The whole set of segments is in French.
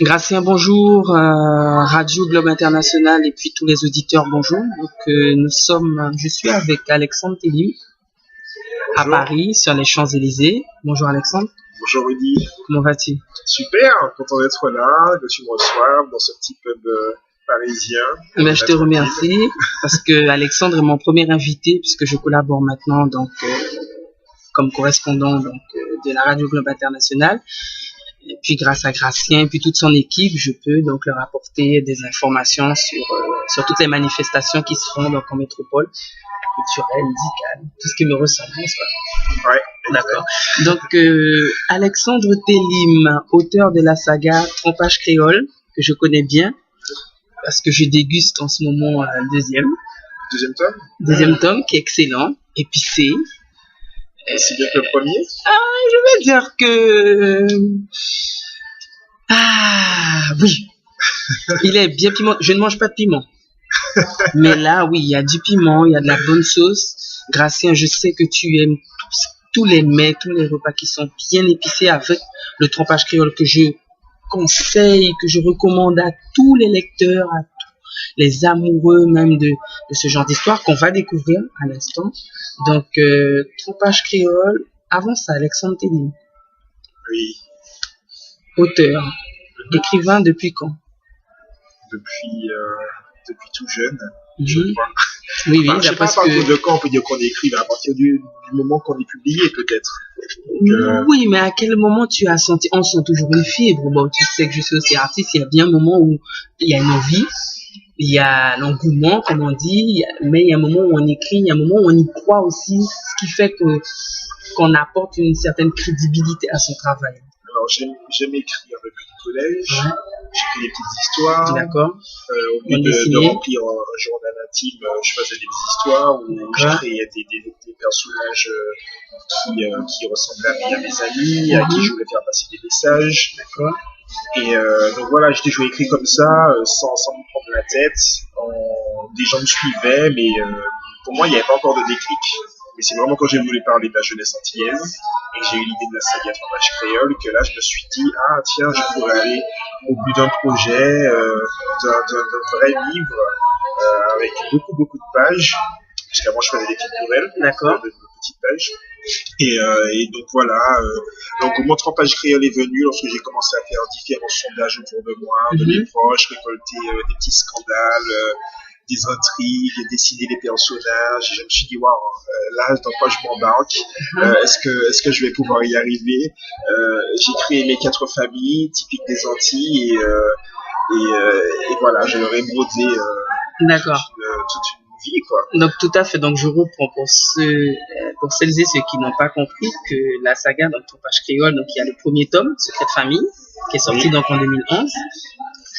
Gracien, bonjour, Radio Globe International et puis tous les auditeurs, bonjour. Donc, je suis avec Alexandre Télim à Paris, sur les Champs-Élysées. Bonjour Alexandre. Bonjour Rudy. Comment vas-tu? Super, content d'être là, que tu me reçoives dans ce petit pub parisien. Ben, je te remercie parce que Alexandre est mon premier invité puisque je collabore maintenant donc comme correspondant de la Radio Globe International. Et puis grâce à Gracien et puis toute son équipe, je peux donc leur apporter des informations sur toutes les manifestations qui se font donc en métropole, culturelle, musicale, tout ce qui me ressemble, n'est-ce pas? Ouais. D'accord. Donc Alexandre Télim, auteur de la saga Trompage créole, que je connais bien, parce que je déguste en ce moment un deuxième tome qui est excellent, épicé. C'est bien que le premier. Je vais dire que oui, il est bien piment. Je ne mange pas de piment, mais là oui, il y a du piment, il y a de la bonne sauce. Gracien, je sais que tu aimes tous les mets, tous les repas qui sont bien épicés avec le trompage créole que je conseille, que je recommande à tous les lecteurs, à tous les amoureux même de ce genre d'histoire qu'on va découvrir à l'instant. Donc, trompage créole, avant ça, Alexandre Télim. Oui. Auteur, écrivain depuis quand? Depuis tout jeune, je crois. Oui, je ne sais pas à partir de quand on peut dire qu'on écrit, mais à partir du moment qu'on est publié peut-être. Donc, oui, mais à quel moment tu as senti, on sent toujours une fibre. Bon, tu sais que je suis aussi artiste, il y a bien un moment où il y a une envie, il y a l'engouement, comme on dit, mais il y a un moment où on écrit, il y a un moment où on y croit aussi, ce qui fait qu'on apporte une certaine crédibilité à son travail. Alors, j'aime écrire depuis le collège. Ouais. J'écris des petites histoires. D'accord. Au lieu de remplir un journal intime, je faisais des petites histoires où je créais des personnages qui ressemblaient à mes amis, à qui je voulais faire passer des messages. D'accord. Et donc voilà, j'ai toujours écrit comme ça, sans me prendre la tête. Des gens me suivaient, mais pour moi, il n'y avait pas encore de déclic. Mais c'est vraiment quand j'ai voulu parler de la jeunesse antillaise et que j'ai eu l'idée de la saga Trompage créole que là, je me suis dit, tiens, je pourrais aller au bout d'un projet, d'un vrai livre avec beaucoup de pages. Parce qu'avant, je faisais des petites nouvelles, de petites pages. Et donc voilà, l'engouement Trompage créole est venu lorsque j'ai commencé à faire différents sondages autour de moi, de mes proches, récolter des petits scandales, des intrigues, dessiner les personnages. Et je me suis dit, waouh, là, dans quoi je m'embarque? Est-ce que je vais pouvoir y arriver? J'ai créé mes 4 familles typiques des Antilles et voilà, je leur ai brodé toute une vie, quoi. Donc tout à fait. Donc je reprends pour celles et ceux qui n'ont pas compris que la saga donc Trompage créole, donc il y a le premier tome, Secret de famille, qui est sorti donc en 2011.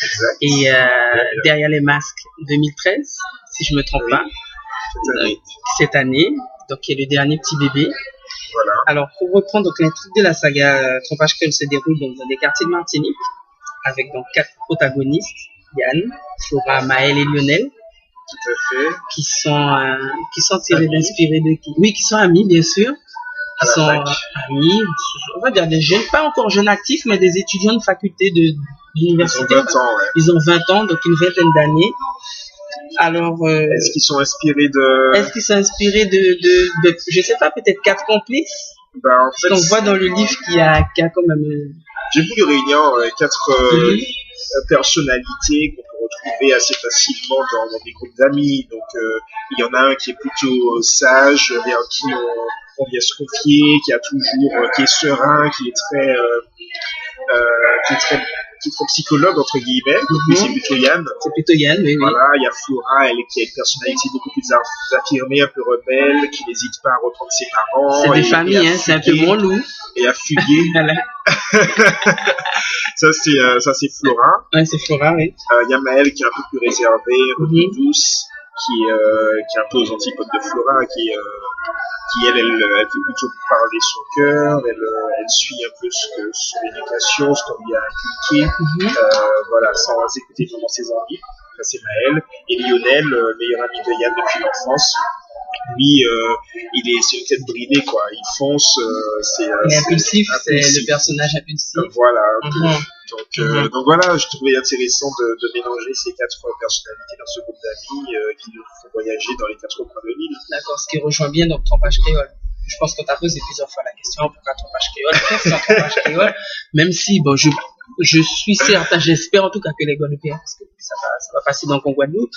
Exact. Et Derrière les masques 2013, si je me trompe pas. Cette année, donc qui est le dernier petit bébé. Voilà. Alors pour reprendre donc l'intrigue de la saga Trompage créole se déroule donc dans des quartiers de Martinique avec donc 4 protagonistes, Yann, Flora, Maël et Lionel. Tout à fait. Qui sont tirés d'inspirés de qui? Oui, qui sont amis bien sûr. Qui sont amis, on va dire des jeunes, pas encore jeunes actifs, mais des étudiants de faculté d'université. Ils ont 20 ans, ouais. Ils ont 20 ans, donc une vingtaine d'années. Alors, est-ce qu'ils sont inspirés de... Est-ce qu'ils sont inspirés de je sais pas, peut-être 4 complices? En fait, qu'on voit dans le livre qu'il y a quand même... J'ai voulu réunir 4 personnalités qu'on peut retrouver assez facilement dans des groupes d'amis. Donc, il y en a un qui est plutôt sage, vers qui on vient se confier, qui est serein, qui est très psychologue, entre guillemets. Donc, c'est plutôt Yann. C'est plutôt Yann, oui. Voilà, il y a Flora, qui a une personnalité beaucoup plus affirmée, un peu rebelle, qui n'hésite pas à reprendre ses parents. C'est des familles, hein, c'est un peu mon loup. Et à fuguer. Ça, c'est Flora. Ouais, c'est Flora, oui. Il y a Maëlle qui est un peu plus réservée, un peu plus douce, qui est un peu aux antipodes de Flora, qui elle fait plutôt parler son cœur, elle suit un peu son éducation, ce qu'on lui a inculqué, voilà, sans écouter vraiment ses envies. Ça, c'est Maëlle. Et Lionel, meilleur ami de Yann depuis l'enfance. Lui, c'est une tête bridée, quoi. Il fonce, il est impulsif, c'est le personnage impulsif. Voilà. Donc voilà, je trouvais intéressant de mélanger ces 4 personnalités dans ce groupe d'amis qui nous font voyager dans les 4 coins de l'île. D'accord, ce qui rejoint bien donc trompage créole. Je pense qu'on t'a posé plusieurs fois la question pourquoi trompage créole, qu'est-ce qu'un trompage créole, même si bon je suis certain, j'espère en tout cas que les Guadeloupéens, parce que ça va passer dans le Guadeloupe,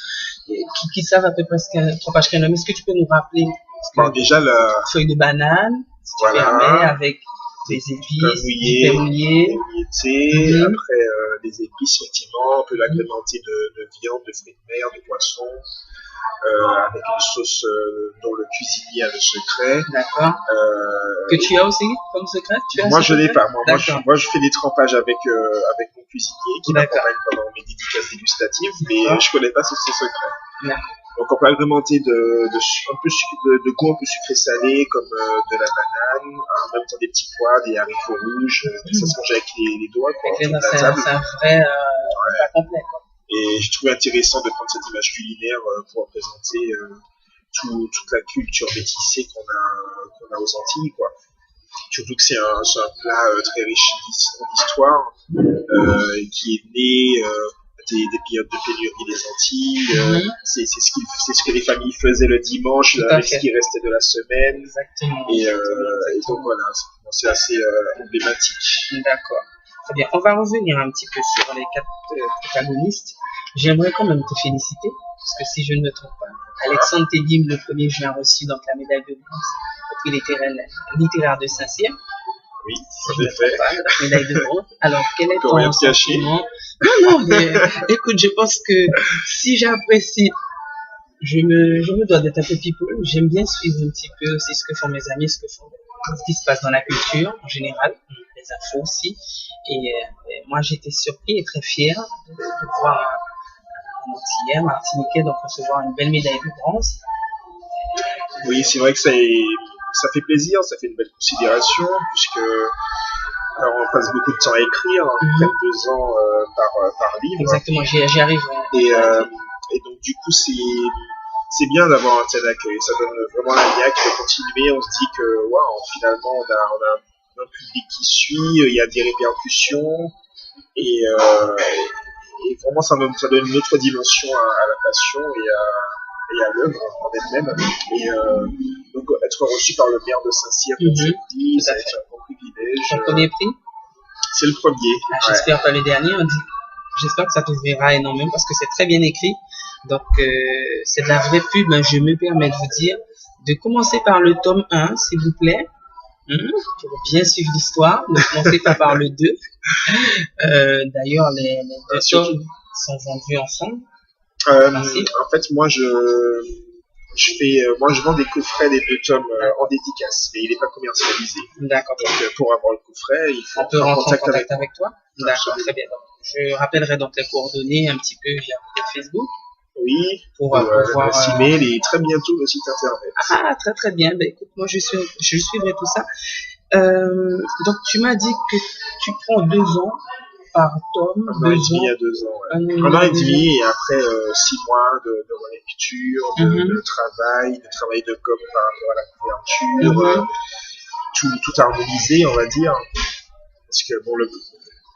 qui savent à peu près ce qu'un trompage créole. Est-ce que tu peux nous rappeler Bon, déjà la feuille de banane, si tu permets, avec des épices, du pain mouillé, après les épices, effectivement, on peut l'agrémenter de viande, de fruits de mer, de poissons, avec une sauce dont le cuisinier a le secret. D'accord. Que tu as aussi comme secret? Moi, je l'ai pas. Moi, je fais des trempages avec mon cuisinier qui m'accompagne pendant mes dédicaces dégustatives, mais je connais pas ses secrets. D'accord. Donc on peut agrémenter de goût un peu sucré-salé comme de la banane, en même temps des petits pois, des haricots rouges, ça se mange avec les doigts. C'est un vrai pas complet. Quoi. Et je trouvais intéressant de prendre cette image culinaire pour représenter toute la culture métissée qu'on a aux Antilles, quoi. Surtout que c'est un plat très riche d'histoire qui est né des périodes de pénurie des Antilles. C'est ce que les familles faisaient le dimanche avec ce qui restait de la semaine. Exactement. Et donc voilà, c'est assez emblématique. D'accord. Très bien. On va revenir un petit peu sur les 4 protagonistes. J'aimerais quand même te féliciter, parce que si je ne me trompe pas, Alexandre Télim, le 1er juin, a reçu donc la médaille de bronze au prix littéraire de Saint-Cyr. Oui, ça l'est fait. La médaille de bronze. Alors, quel est ton sentiment? Non, mais écoute, je pense que si j'apprécie, je me dois d'être un peu people. J'aime bien suivre un petit peu aussi ce que font mes amis, ce qui se passe dans la culture en général, les infos aussi. Et moi, j'étais surpris et très fier de voir un Antillais, Martiniquais, donc recevoir une belle médaille de bronze. Oui, c'est vrai que ça fait plaisir, ça fait une belle considération, puisque alors on passe beaucoup de temps à écrire, près de 2 ans par livre. Exactement, j'y arrive. Et donc du coup, c'est bien d'avoir un tel accueil, ça donne vraiment la niaque de continuer. On se dit que finalement on a un public qui suit, il y a des répercussions, et vraiment ça donne une autre dimension à la passion et à l'œuvre en elle-même. Et donc être reçu par le maire de Saint-Cyr comme je dis, ça va être un grand privilège. Ton premier prix? C'est le premier. J'espère pas le dernier. J'espère que ça t'ouvrira énormément parce que c'est très bien écrit. Donc c'est de la vraie pub. Je me permets de vous dire de commencer par le tome 1, s'il vous plaît. Pour bien suivre l'histoire, ne commencez pas par le 2. D'ailleurs, les 2 tomes sont vendus ensemble. En fait, moi je vends des coffrets des 2 tomes en dédicace, mais il n'est pas commercialisé. D'accord. Donc pour avoir le coffret, il faut entrer en contact avec toi. D'accord, très bien. Donc, je rappellerai donc les coordonnées un petit peu via Facebook. Oui, pour pouvoir email et très bientôt le site internet. Ah, très très bien. Ben écoute, moi je suivrai tout ça. Donc tu m'as dit que tu prends 2 ans par tome. 1 an et demi à 2 ans. Ouais. 1 an et demi et après 6 mois de relecture, de travail de com par rapport à la couverture, tout harmonisé, on va dire. Parce que bon,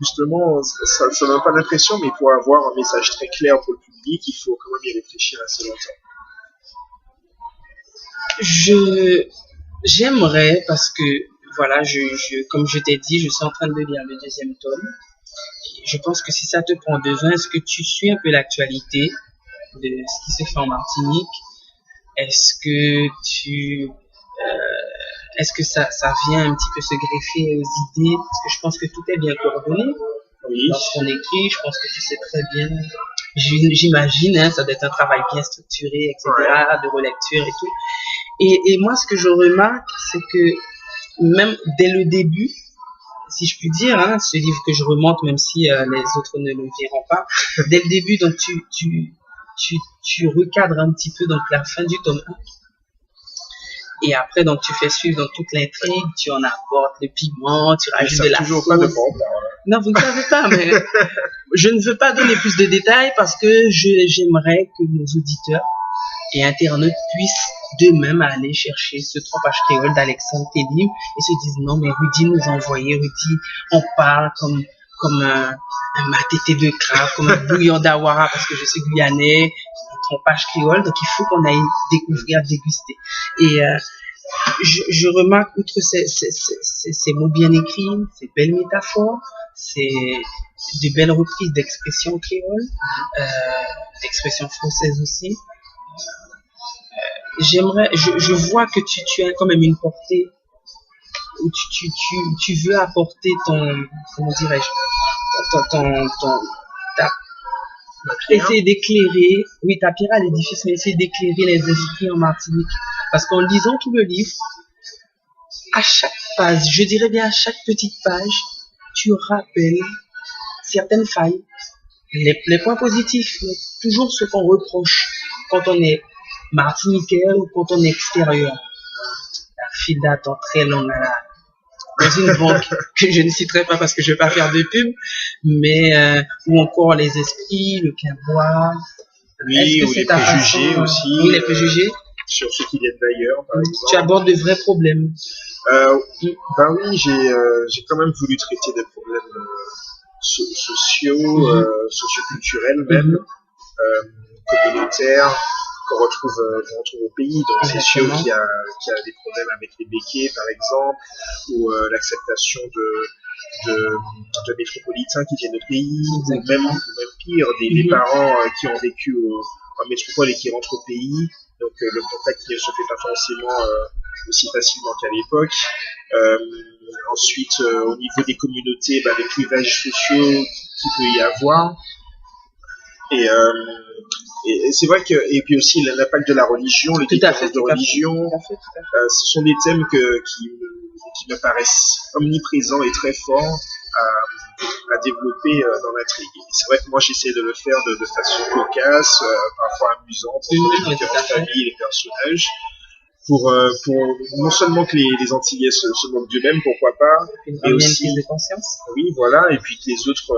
justement, ça donne pas l'impression, mais pour avoir un message très clair pour le public, il faut quand même y réfléchir assez longtemps. J'aimerais, parce que, voilà, comme je t'ai dit, je suis en train de lire le 2e tome. Et je pense que si ça te prend 2 ans, est-ce que tu suis un peu l'actualité de ce qui se fait en Martinique? Est-ce que ça vient un petit peu se greffer aux idées? Parce que je pense que tout est bien coordonné. Oui. Lorsqu'on écrit, je pense que tu sais très bien. J'imagine, ça doit être un travail bien structuré, etc., de relecture et tout. Et moi, ce que je remarque, c'est que même dès le début, si je puis dire, ce livre que je remonte, même si les autres ne le verront pas, dès le début, donc tu recadres un petit peu donc la fin du tome 1. Et après, donc, tu fais suivre donc, toute l'intrigue, tu en apportes le piment, tu rajoutes de la sauce. Pas de bombe, non, vous ne savez pas, mais je ne veux pas donner plus de détails parce que j'aimerais que nos auditeurs et internautes puissent d'eux-mêmes aller chercher ce trompage créole d'Alexandre Télim et se disent non, mais Rudy nous a envoyé, Rudy, on parle comme comme un matété de crabe, comme un bouillon d'awara, parce que je suis guyanais, un trompage créole, donc il faut qu'on aille découvrir, déguster. Et je remarque, outre ces mots bien écrits, ces belles métaphores, ces de belles reprises d'expressions créoles, d'expressions françaises aussi, je vois que tu as quand même une portée où tu veux apporter comment dirais-je, essayer d'éclairer, oui, ta pierre à l'édifice, mais essayer d'éclairer les esprits en Martinique. Parce qu'en lisant tout le livre, à chaque page, je dirais bien à chaque petite page, tu rappelles certaines failles, les points positifs, toujours ce qu'on reproche quand on est martiniquais ou quand on est extérieur. La file d'attente très longue dans une banque que je ne citerai pas parce que je ne vais pas faire de pub, mais ou encore les esprits, le cabois. Oui, ou les préjugés aussi. Oui, les préjugés. Sur ceux qui viennent d'ailleurs, par exemple. Tu abordes de vrais problèmes. Ben oui, j'ai quand même voulu traiter des problèmes sociaux, socioculturels même, communautaires, qu'on retrouve au pays. Donc c'est sûr qu'il y a des problèmes avec les béquets, par exemple, ou l'acceptation de métropolitains qui viennent au pays, ou même pire, des parents qui ont vécu en métropole et qui rentrent au pays. Donc le contact ne se fait pas forcément aussi facilement qu'à l'époque. Ensuite, au niveau des communautés, les clivages sociaux qu'il peut y avoir. Et c'est vrai que, et puis aussi l'impact de la religion, les différences de religion, ce sont des thèmes qui me paraissent omniprésents et très forts à développer dans l'intrigue. C'est vrai que moi j'essaie de le faire de façon cocasse, parfois amusante, entre les différentes familles et les personnages, pour non seulement que les Antillais se moquent d'eux-mêmes, pourquoi pas, mais aussi de conscience. Oui, voilà, et puis que les autres,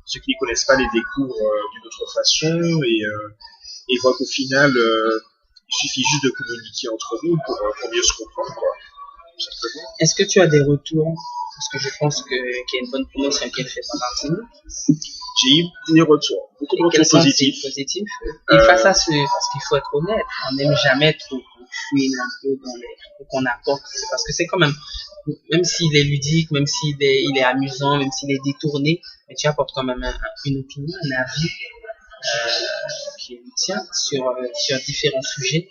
ceux qui ne connaissent pas, les découvrent d'une autre façon et voient qu'au final, il suffit juste de communiquer entre nous pour mieux se comprendre, quoi. Est-ce que tu as des retours? Parce que je pense qu'il y a une bonne promotion qui est faite en Martinique. J'ai eu des retours, beaucoup de retours positifs. Et face à parce qu'il faut être honnête, on n'aime jamais trop qu'on fouine un peu qu'on apporte. C'est parce que c'est quand même s'il est ludique, même s'il est amusant, même s'il est détourné, mais tu apportes quand même une opinion, un avis qui nous tient sur différents sujets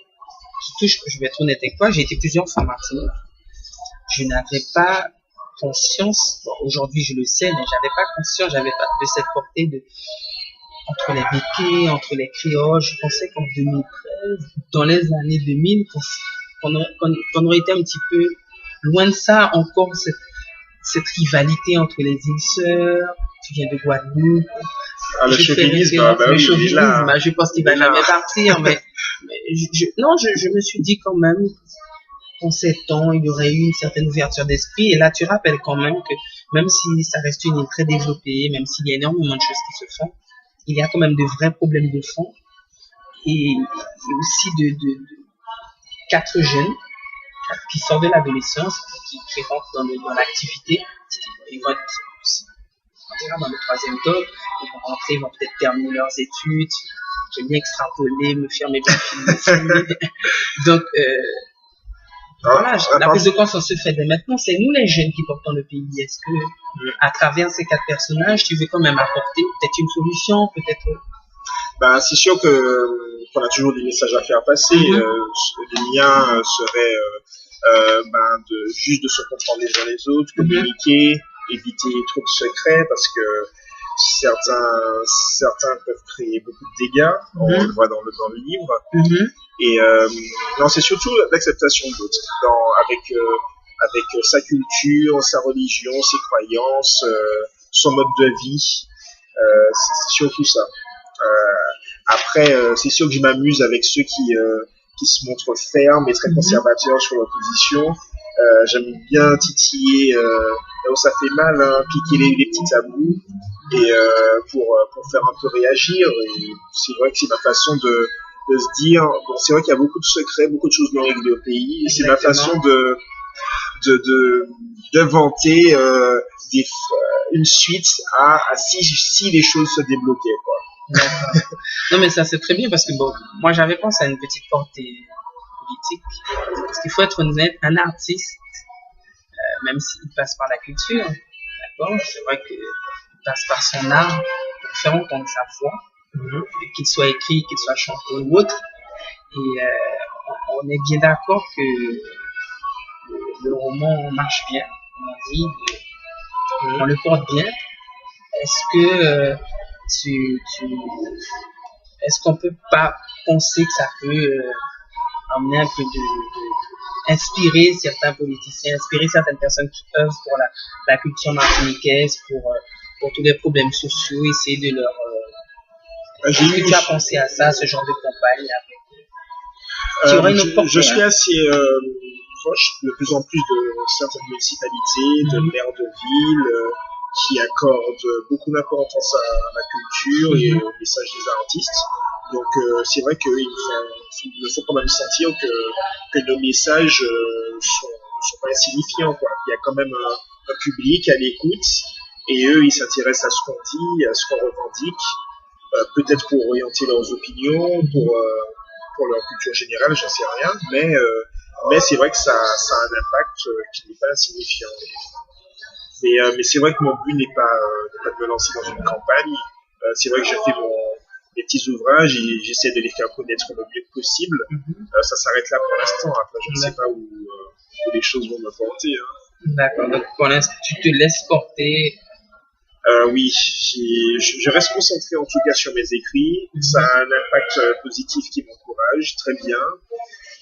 qui touchent. Je vais être honnête avec toi, j'ai été plusieurs fois en Martinique. Je n'avais pas conscience, aujourd'hui je le sais, mais j'avais pas conscience, j'avais pas de cette portée entre les béquets, entre les créoles. Je pensais qu'en 2013, dans les années 2000, qu'on aurait été un petit peu loin de ça, encore cette rivalité entre les îles sœurs. Tu viens de Guadeloupe. Le chauvinisme, je pense qu'il va jamais partir, mais je me suis dit quand même, en 7 ans, il y aurait eu une certaine ouverture d'esprit. Et là, tu rappelles quand même que même si ça reste une île très développée, même s'il y a énormément de choses qui se font, il y a quand même de vrais problèmes de fond. Et aussi de 4 jeunes qui sortent de l'adolescence, qui rentrent dans l'activité. Ils vont être dans le 3e tome, ils vont rentrer, ils vont peut-être terminer leurs études. J'aime bien extrapoler, me faire mes films. Donc, voilà, la prise de conscience se fait dès maintenant. C'est nous les jeunes qui portons le pays. Est-ce que, à travers ces 4 personnages, tu veux quand même apporter peut-être une solution, peut-être c'est sûr qu'on a toujours des messages à faire passer. Le mien serait juste de se comprendre les uns les autres, communiquer, éviter trop de secrets parce que certains peuvent créer beaucoup de dégâts. On le voit dans le livre. Et non, c'est surtout l'acceptation de l'autre, avec sa culture, sa religion, ses croyances, son mode de vie. C'est surtout ça. Après, c'est sûr que je m'amuse avec ceux qui se montrent fermes et très conservateurs sur leur position. J'aime bien titiller là où ça fait mal, piquer les petits tabous et pour faire un peu réagir. Et c'est vrai que c'est ma façon de se dire, bon, c'est vrai qu'il y a beaucoup de secrets, beaucoup de choses non réglées au pays, et c'est ma façon de d'inventer une suite à si les choses se débloquaient, quoi. D'accord. Non, mais ça c'est très bien parce que bon, moi j'avais pensé à une petite portée politique. Parce qu'il faut être honnête, un artiste, même s'il passe par la culture, d'accord, c'est vrai qu'il passe par son art pour faire entendre sa voix, qu'il soit écrit, qu'il soit chanté ou autre. Et on est bien d'accord que le roman marche bien, comme on dit, on le porte bien. Est-ce que est-ce qu'on peut pas penser que ça peut amener un peu inspirer certains politiciens, inspirer certaines personnes qui œuvrent pour la culture martiniquaise, pour tous les problèmes sociaux, essayer de leur... Est-ce que tu as pensé à ça, ce genre de campagne qui aurait une autre portée, je suis assez proche de plus en plus de certaines municipalités, de maires de villes, qui accordent beaucoup d'importance à la culture et au message des artistes. Donc c'est vrai qu'ils me font quand même sentir que nos messages sont pas insignifiants, quoi. Il y a quand même un public à l'écoute et eux ils s'intéressent à ce qu'on dit, à ce qu'on revendique, peut-être pour orienter leurs opinions, pour leur culture générale, j'en sais rien, mais c'est vrai que ça a un impact qui n'est pas insignifiant. Mais c'est vrai que mon but n'est pas de me lancer dans une campagne. C'est vrai que je fais mes petits ouvrages et j'essaie de les faire connaître le mieux possible. Ça s'arrête là pour l'instant. Après, je ne sais pas où les choses vont me porter. Hein. D'accord. Donc, pour l'instant, tu te laisses porter. Oui, je reste concentré en tout cas sur mes écrits. Ça a un impact positif qui m'encourage, très bien.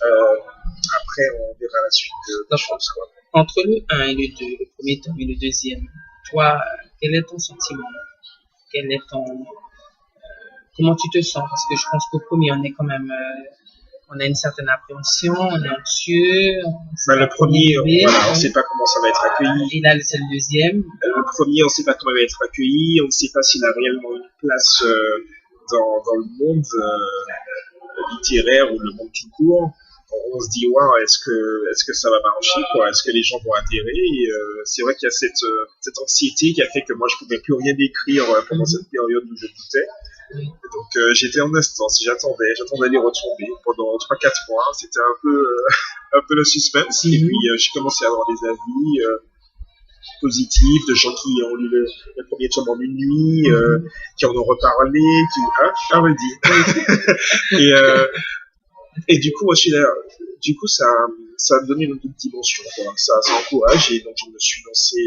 Après, on verra la suite des choses, quoi. Entre le 1 et le 2, le premier tome et le deuxième, toi, quel est ton sentiment? Quel est ton... comment tu te sens? Parce que je pense qu'au premier, on est quand même... on a une certaine appréhension, on est anxieux. Le premier, voilà, on ne sait pas comment ça va être accueilli. Et là, c'est le deuxième. Le premier, on ne sait pas comment il va être accueilli, on ne sait pas s'il a réellement une place dans le monde littéraire ou le monde tout court. On se dit, wow, est-ce que ça va marcher, quoi? Est-ce que les gens vont adhérer? Et c'est vrai qu'il y a cette anxiété qui a fait que moi, je ne pouvais plus rien écrire pendant cette période où je doutais. Donc, j'étais en instance, j'attendais les retomber pendant 3-4 mois. C'était un peu le suspense. Et puis, j'ai commencé à avoir des avis positifs de gens qui ont lu le premier tome en une nuit, qui en ont reparlé, et du coup, moi, je suis là. Du coup, ça a donné une autre dimension, quoi. Ça encourage, et donc je me suis lancé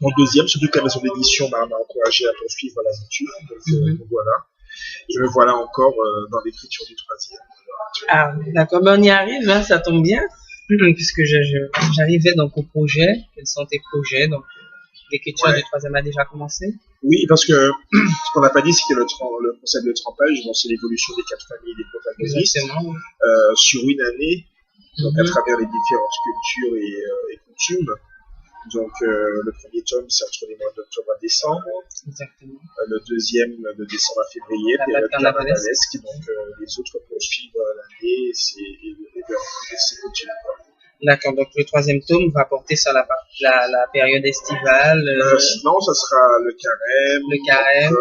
en deuxième, surtout que la maison d'édition m'a encouragé à poursuivre l'aventure. Donc voilà. Et me voilà encore dans l'écriture du troisième. Ah, d'accord, ben on y arrive, hein, ça tombe bien, puisque j'arrivais donc au projet. Quels sont tes projets? Donc, l'écriture du troisième a déjà commencé? Oui, parce que ce qu'on n'a pas dit, c'est que le concept de trempage, c'est l'évolution des 4 familles des protagonistes sur une année, donc à travers les différentes cultures et coutumes. Donc le premier tome, c'est entre les mois d'octobre à décembre. Exactement. Le deuxième, de décembre à février, période carnavalesque. Donc les autres poursuivent l'année et ses coutumes. D'accord, donc le troisième tome va porter sur la période estivale. Non, ça sera le carême. Le carême.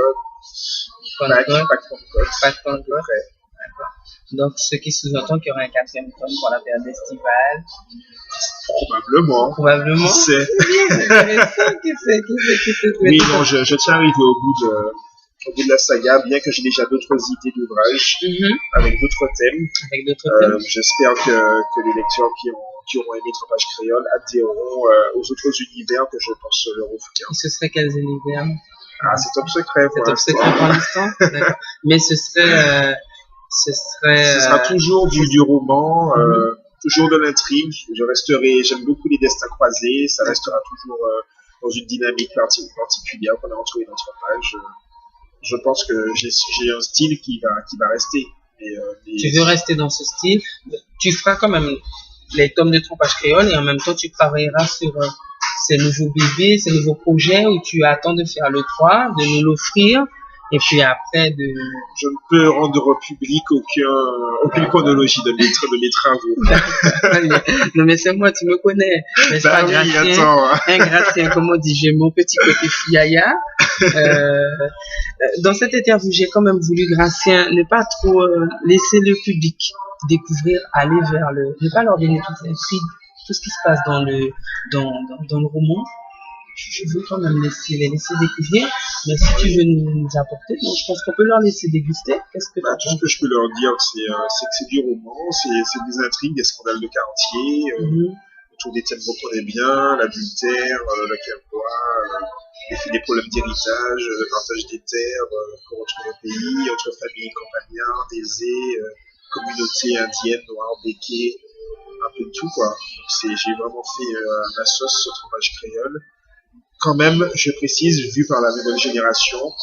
Pas de Pentecôte. D'accord. Donc, ce qui sous-entend qu'il y aura un 4e tome pour la période estivale. Probablement. Qui sait? Oui, non, je tiens à arriver au bout de la saga, bien que j'ai déjà d'autres idées d'ouvrages avec d'autres thèmes. J'espère que les lecteurs qui auront aimé Trempage Créole adhéreront aux autres univers que je pense leur offrir. Et ce serait quels univers? Ah, c'est top secret pour l'instant. C'est top secret pour l'instant. D'accord. Mais ce sera toujours du roman, toujours de l'intrigue. J'aime beaucoup les destins croisés. Ça restera toujours dans une dynamique particulière qu'on a retrouvée dans Trempage. Je pense que j'ai un style qui va rester. Tu veux rester dans ce style? Tu feras quand même les tomes de Trempage Créole et en même temps tu travailleras sur ces nouveaux bébés, ces nouveaux projets où tu attends de faire le 3, de nous l'offrir Et puis après, Je ne peux rendre public aucune chronologie de mes travaux. non, mais c'est moi, tu me connais. N'est-ce pas, oui, Gratien? attends. Gratien, comme on dit, j'ai mon petit côté fiaya. Dans cette interview, j'ai quand même voulu, Gratien, ne pas trop laisser le public découvrir, aller vers ne pas leur donner toute l'intrigue, tout ce qui se passe dans le roman. Je veux quand même les laisser découvrir, mais si tu veux nous apporter, donc je pense qu'on peut leur laisser déguster. Qu'est-ce que tout ce que je peux leur dire, c'est que c'est du roman, c'est des intrigues, des scandales de quartier, autour des thèmes qu'on connaît bien, l'adultère, la calvoie, des problèmes d'héritage, le partage des terres entre le pays, entre familles campagnardes, aisées, communautés indiennes, noires, béquées, un peu de tout, quoi. Donc j'ai vraiment fait à ma sauce ce fromage créole. Quand même, je précise, vu par la nouvelle génération,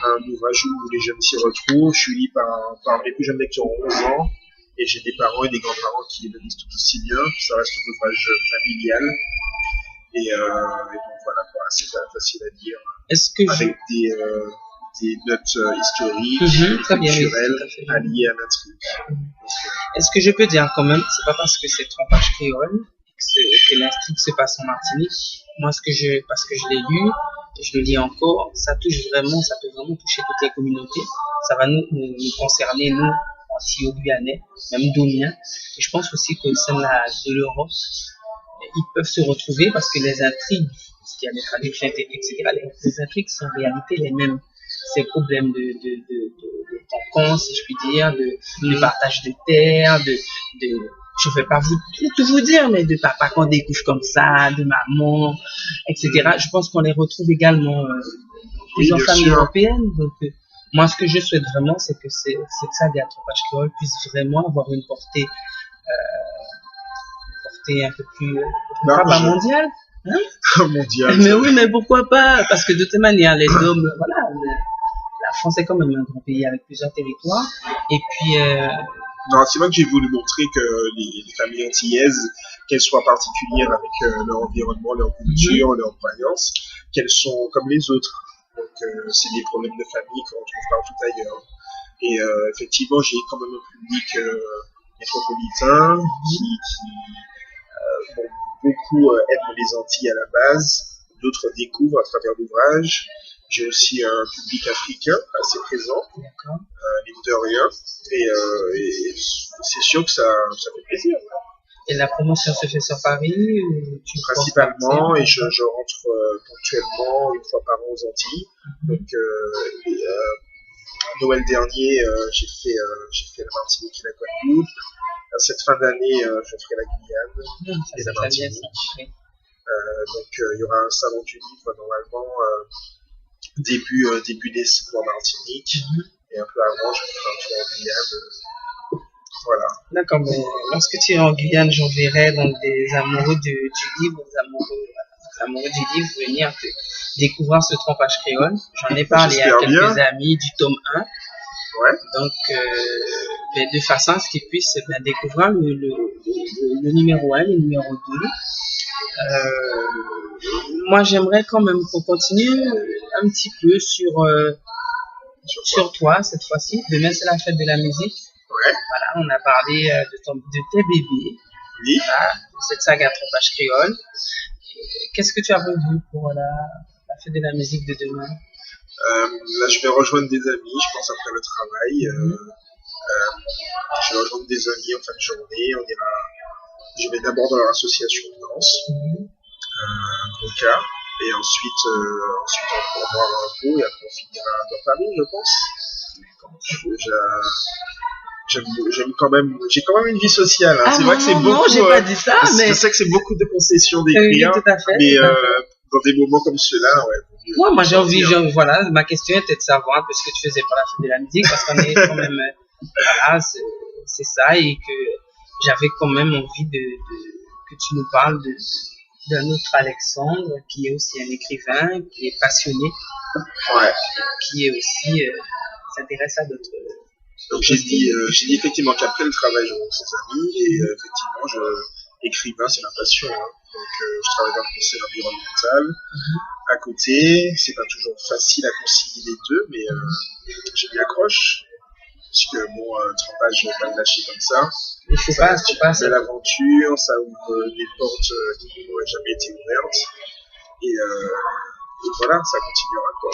un ouvrage où les jeunes s'y retrouvent. Je suis lu par mes plus jeunes lecteurs ont 11 ans, et j'ai des parents et des grands-parents qui le lisent tout aussi bien. Ça reste un ouvrage familial. Et donc voilà, c'est facile à lire. Avec des notes historiques, culturelles, alliées à l'intrigue. Est-ce que je peux dire quand même, c'est pas parce que c'est trompage créole que l'intrigue se passe en Martinique. Moi, parce que je l'ai lu, et je le lis encore, ça peut vraiment toucher toutes les communautés. Ça va nous concerner, nous, Antillais-Guyanais, même Doniens. Et je pense aussi qu'au sein de l'Europe, ils peuvent se retrouver parce que les intrigues, parce qu'il y a des traductions, etc., les intrigues sont en réalité les mêmes. Ces problèmes de tampons, si je puis dire, de partage de terre, je ne vais pas tout vous dire, mais de papa qu'on découvre comme ça, de maman, etc. Je pense qu'on les retrouve également plusieurs familles européennes. Donc, moi, ce que je souhaite vraiment, c'est que Saga Trompage Créole puisse vraiment avoir une portée un peu plus pas mondiale. Hein? Mondiale. Mais oui, mais pourquoi pas? Parce que de toute manière, les hommes, voilà, la France est quand même un grand pays avec plusieurs territoires. Et puis, non, c'est vrai que j'ai voulu montrer que les familles antillaises, qu'elles soient particulières avec leur environnement, leur culture, leurs croyances, qu'elles sont comme les autres. Donc, c'est des problèmes de famille qu'on retrouve partout ailleurs. Et effectivement, j'ai quand même un public métropolitain qui beaucoup aiment les Antilles à la base, d'autres découvrent à travers l'ouvrage. J'ai aussi un public africain assez présent, mine de rien, et c'est sûr que ça fait plaisir. Et la promotion se fait sur Paris principalement, et je rentre ponctuellement une fois par an aux Antilles. Donc, Noël dernier, j'ai fait la Martinique et la Guadeloupe. Cette fin d'année, je ferai la Guyane et la Martinique. Donc, il y aura un salon du livre normalement début décembre en Martinique, et un peu avant, je ferai un tour en Guyane. Voilà. D'accord, mais lorsque tu es en Guyane, j'enverrai donc des amoureux du livre, des amoureux du livre venir découvrir ce trompage créole. J'en ai parlé à quelques amis du tome 1. Ouais. Donc, de façon à ce qu'ils puissent découvrir le numéro 1, le numéro 2. Moi, j'aimerais quand même qu'on continue un petit peu sur toi cette fois-ci. Demain, c'est la fête de la musique. Ouais. Voilà, on a parlé de tes bébés. Oui. Voilà, de cette saga trompage créole. Qu'est-ce que tu as revu pour la fête de la musique de demain? Là, je vais rejoindre des amis, je pense, après le travail. Je vais rejoindre des amis en fin de journée. Je vais d'abord dans leur association de danse, Broca, et ensuite on boira un pot, et après on finira dans Paris, je pense. J'aime quand même, j'ai quand même une vie sociale. Hein. C'est vrai que c'est beaucoup. Non, j'ai pas dit ça, mais je sais que c'est beaucoup de concessions d'écrire, mais dans des moments comme ceux-là, ouais. Moi, j'ai envie, voilà, ma question était de savoir un peu ce que tu faisais pour la fête de la musique, parce qu'on est quand même, voilà, c'est ça, et que j'avais quand même envie que tu nous parles d'un autre Alexandre, qui est aussi un écrivain, qui est passionné, qui est aussi s'intéresse à d'autres. Donc j'ai dit effectivement qu'après le travail, je rencontre ses amis, et effectivement écrivain, c'est ma passion. Hein. Donc, je travaille dans le conseil environnemental. À côté, c'est pas toujours facile à concilier les deux, mais je m'y accroche. Parce que bon, trempage, je vais pas le lâcher comme ça. Il faut pas, C'est une belle aventure, ça ouvre des portes qui n'auraient jamais été ouvertes. Et voilà, ça continuera quoi.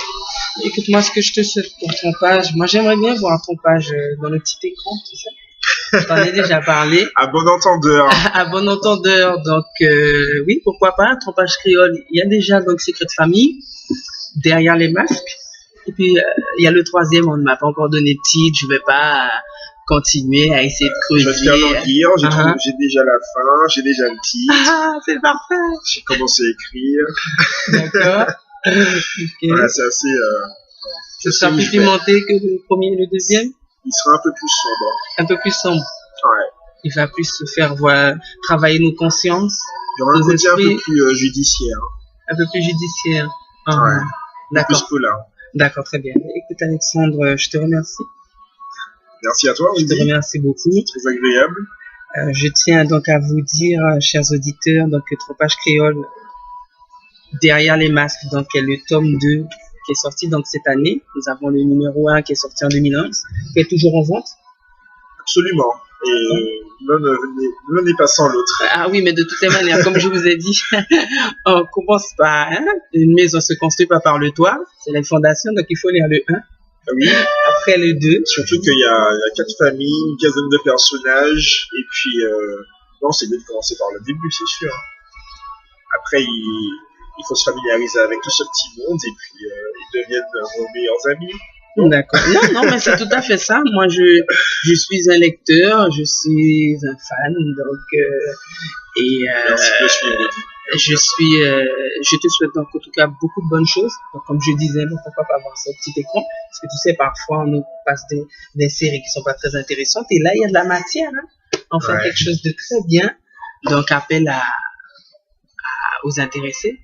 Écoute-moi, ce que je te souhaite pour trompage, moi j'aimerais bien voir un trompage dans le petit écran, tu sais. J'en ai déjà parlé. À bon entendeur. À bon entendeur, donc oui, pourquoi pas, un trompage créole. Il y a déjà donc Secret de famille, derrière les masques. Et puis il y a le troisième, on ne m'a pas encore donné de titre, je vais pas continuer à essayer de creuser. Je vais te faire languir, j'ai déjà la fin, j'ai déjà le titre. Ah, c'est parfait. J'ai commencé à écrire. D'accord. Okay. Voilà, c'est assez... Ce sera plus pimenté que le premier et le deuxième? Il sera un peu plus sombre. Un peu plus sombre. Ouais. Il va plus se faire travailler nos consciences. Il y aura un côté un peu plus judiciaire. Un peu plus judiciaire. Ah, ouais. D'accord. Plus polar. D'accord, très bien. Écoute Alexandre, je te remercie. Merci à toi, Je te remercie beaucoup. C'est très agréable. Je tiens donc à vous dire, chers auditeurs, donc le Trompage Créole, derrière les masques, donc il y a le tome 2 qui est sorti donc cette année. Nous avons le numéro 1 qui est sorti en 2011, qui est toujours en vente. Absolument. Et l'un n'est pas sans l'autre. Ah oui, mais de toutes les manières, comme je vous ai dit, on commence par une maison se construit pas par le toit, c'est la fondation, donc il faut lire le 1. Oui. Après le 2. Surtout qu'il y a 4 familles, une quinzaine de personnages, et puis non, c'est mieux de commencer par le début, c'est sûr. Après, il faut se familiariser avec tout ce petit monde, et puis ils deviennent vos meilleurs amis. D'accord. Non, mais c'est tout à fait ça. Moi, je suis un lecteur, je suis un fan, donc merci de suivre. Je te souhaite donc en tout cas beaucoup de bonnes choses. Donc, comme je disais, pourquoi pas avoir ce petit écran, parce que tu sais, parfois on nous passe des séries qui sont pas très intéressantes, et là il y a de la matière. Hein. On fait quelque chose de très bien. Donc, appel aux intéressés.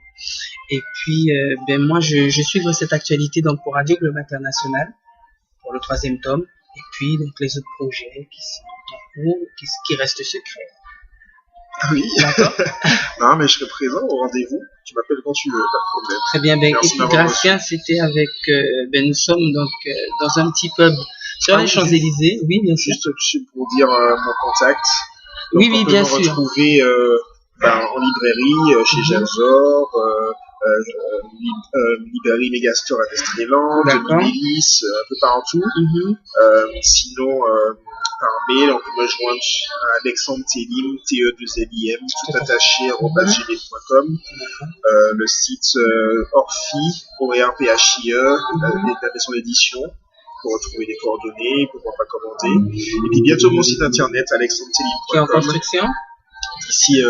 Et puis, moi, je suivrai cette actualité donc pour Radio Globe International, pour le 3e tome, et puis donc les autres projets qui sont en cours, qui restent secrets. Oui. D'accord. Non, mais je serai présent au rendez-vous. Tu m'appelles quand tu veux, pas de problème. Très bien. Et Gracien, c'était avec. Nous sommes donc dans un petit pub sur les Champs-Élysées. Oui, bien sûr. Juste pour dire mon contact. Donc, oui, bien sûr. On peut me retrouver en librairie, chez Jalzor, librairie Megastore à Disneyland, Mélis, un peu partout. Sinon, par mail, on peut me joindre à Alexandre Télim, TE2LIM, tout attaché, @gmail.com. Le site Orphi, ORPHIE, la maison d'édition, pour retrouver les coordonnées, pour pouvoir pas commander. Et puis bientôt mon site internet, alexandretélim.com. Qui est en construction. D'ici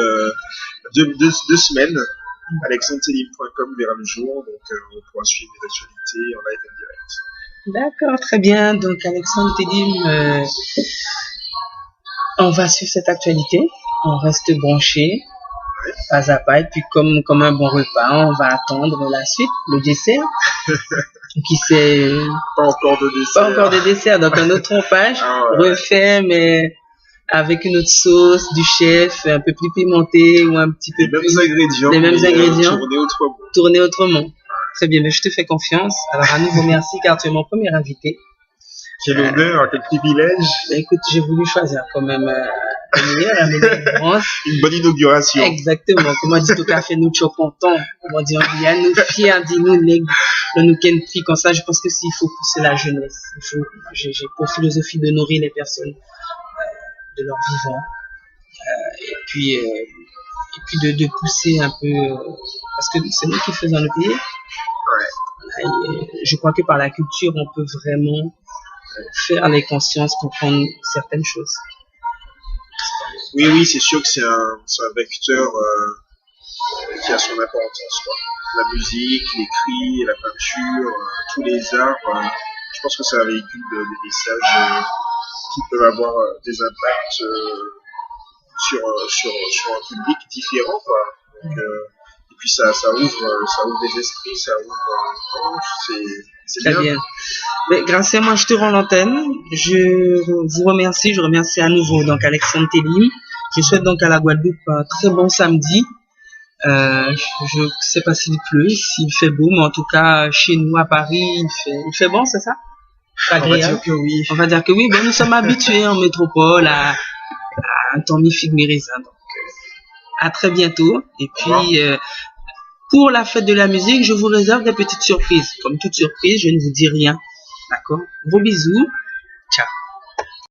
2 semaines, alexandretélim.com verra le jour, donc on pourra suivre les actualités en live et en direct. D'accord, très bien. Donc Alexandre Télim, on va suivre cette actualité, on reste branché, pas à pas, et puis comme un bon repas, on va attendre la suite, le dessert. Qui c'est pas encore de dessert. Pas encore de dessert, donc un autre trompage refait, mais avec une autre sauce du chef, un peu plus pimentée ou un petit peu plus. Les mêmes ingrédients. Tourner autrement. Très bien, mais je te fais confiance. Alors à nouveau merci car tu es mon premier invité. Quel honneur, quel privilège. Écoute, j'ai voulu choisir quand même le meilleur, une bonne inauguration. Exactement. Comme on dit au café, nous chocontons. Comme on dit en Guyane, nous fiers, dis-nous, nous ken prix comme ça. Je pense que s'il faut pousser la jeunesse, j'ai pour philosophie de nourrir les personnes de leur vivant. Et puis de pousser un peu, parce que c'est nous qui faisons le pays. Je crois que par la culture, on peut vraiment faire les consciences, comprendre certaines choses. Oui, c'est sûr que c'est un vecteur qui a son importance, quoi. La musique, l'écrit, la peinture, tous les arts, je pense que ça véhicule des messages qui peuvent avoir des impacts sur un public différent, quoi. Donc, et puis ça ouvre les esprits, ça ouvre, c'est bien. Très bien. Mais grâce à moi, je te rends l'antenne. Je vous remercie. Je remercie à nouveau donc Alexandre Télim. Je souhaite donc à la Guadeloupe un très bon samedi. Je ne sais pas s'il pleut, s'il fait beau, mais en tout cas, chez nous à Paris, il fait bon, c'est ça? On va dire que oui. On va dire que oui. Bon, nous sommes habitués en métropole à un temps mi-figue, mi-raisin. Donc, à très bientôt. Et puis, pour la fête de la musique, je vous réserve des petites surprises. Comme toute surprise, je ne vous dis rien. D'accord? Gros bisous.